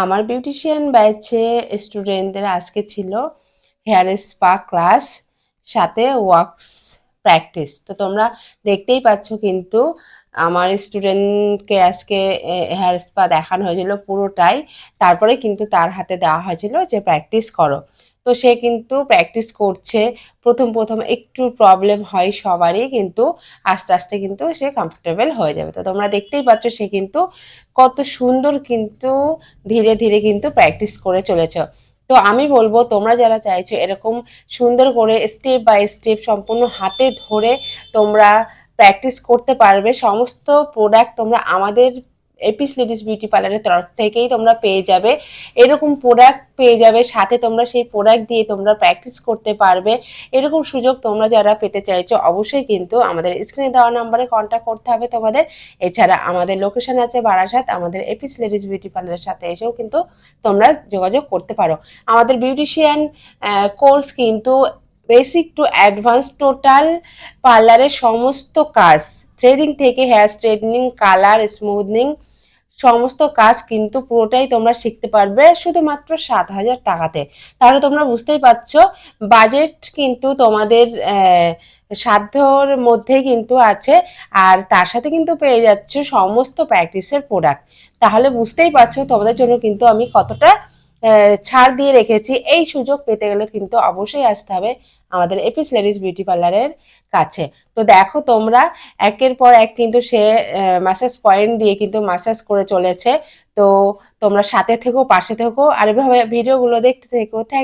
আমার বিউটিশিয়ান ব্যাচে স্টুডেন্টদের আজকে ছিল হেয়ার স্পা ক্লাস, সাথে ওয়াক্স প্র্যাকটিস। তো তোমরা দেখতেই পাচ্ছ কিন্তু আমার স্টুডেন্টকে আজকে হেয়ার স্পা দেখানো হয়েছিল পুরোটাই। তারপরে কিন্তু তার হাতে দেওয়া হয়েছিল যে প্র্যাকটিস করো। তো সে কিন্তু প্র্যাকটিস করছে। প্রথম প্রথম একটু প্রবলেম হয় সবারই, কিন্তু আস্তে আস্তে কিন্তু সে কমফোর্টেবল হয়ে যাবে। তো তোমরা দেখতেই পাচ্ছ সে কিন্তু কত সুন্দর কিন্তু ধীরে ধীরে কিন্তু প্র্যাকটিস করে চলেছ। তো আমি বলবো তোমরা যারা চাইছো এরকম সুন্দর করে স্টেপ বাই স্টেপ সম্পূর্ণ হাতে ধরে তোমরা প্র্যাকটিস করতে পারবে, সমস্ত প্রোডাক্ট তোমরা আমাদের এপিস লেডিস বিউটি পার্লারের তরফ থেকেই তোমরা পেয়ে যাবে। এরকম প্রোডাক্ট পেয়ে যাবে, সাথে তোমরা সেই প্রোডাক্ট দিয়ে তোমরা প্র্যাকটিস করতে পারবে। এরকম সুযোগ তোমরা যারা পেতে চাইছো অবশ্যই কিন্তু আমাদের স্ক্রিনে দেওয়া নাম্বারে কন্ট্যাক্ট করতে হবে তোমাদের। এছাড়া আমাদের লোকেশন আছে বারাসাত, আমাদের এপিস লেডিস বিউটি পার্লারের সাথে এসেও কিন্তু তোমরা যোগাযোগ করতে পারো। আমাদের বিউটিশিয়ান কোর্স কিন্তু বেসিক টু অ্যাডভান্স টোটাল পার্লারের সমস্ত কাজ, থ্রেডিং থেকে হেয়ার স্ট্রেটনিং, কালার, স্মুথনিং, সমস্ত কাজ কিন্তু পুরোটাই তোমরা শিখতে পারবে শুধুমাত্র 7,000 টাকাতে। তাহলে তোমরা বুঝতেই পারছো বাজেট কিন্তু তোমাদের সাধ্যর মধ্যেই কিন্তু আছে, আর তার সাথে কিন্তু পেয়ে যাচ্ছ সমস্ত প্র্যাকটিসের প্রোডাক্ট। তাহলে বুঝতেই পারছো তোমাদের জন্য কিন্তু আমি কতটা ছাড় দিয়ে রেখেছি। এই সুযোগ পেতে গেলে কিন্তু অবশ্যই আসতে হবে আমাদের এপিস লেডিস বিউটি পার্লারের কাছে। তো দেখো তোমরা একের পর এক কিন্তু সে ম্যাসাজ পয়েন্ট দিয়ে কিন্তু ম্যাসাজ করে চলেছে। তো তোমরা সাথে থেকো, পাশে থেকো, আর এভাবে ভিডিওগুলো দেখতে থেকো। থ্যাংক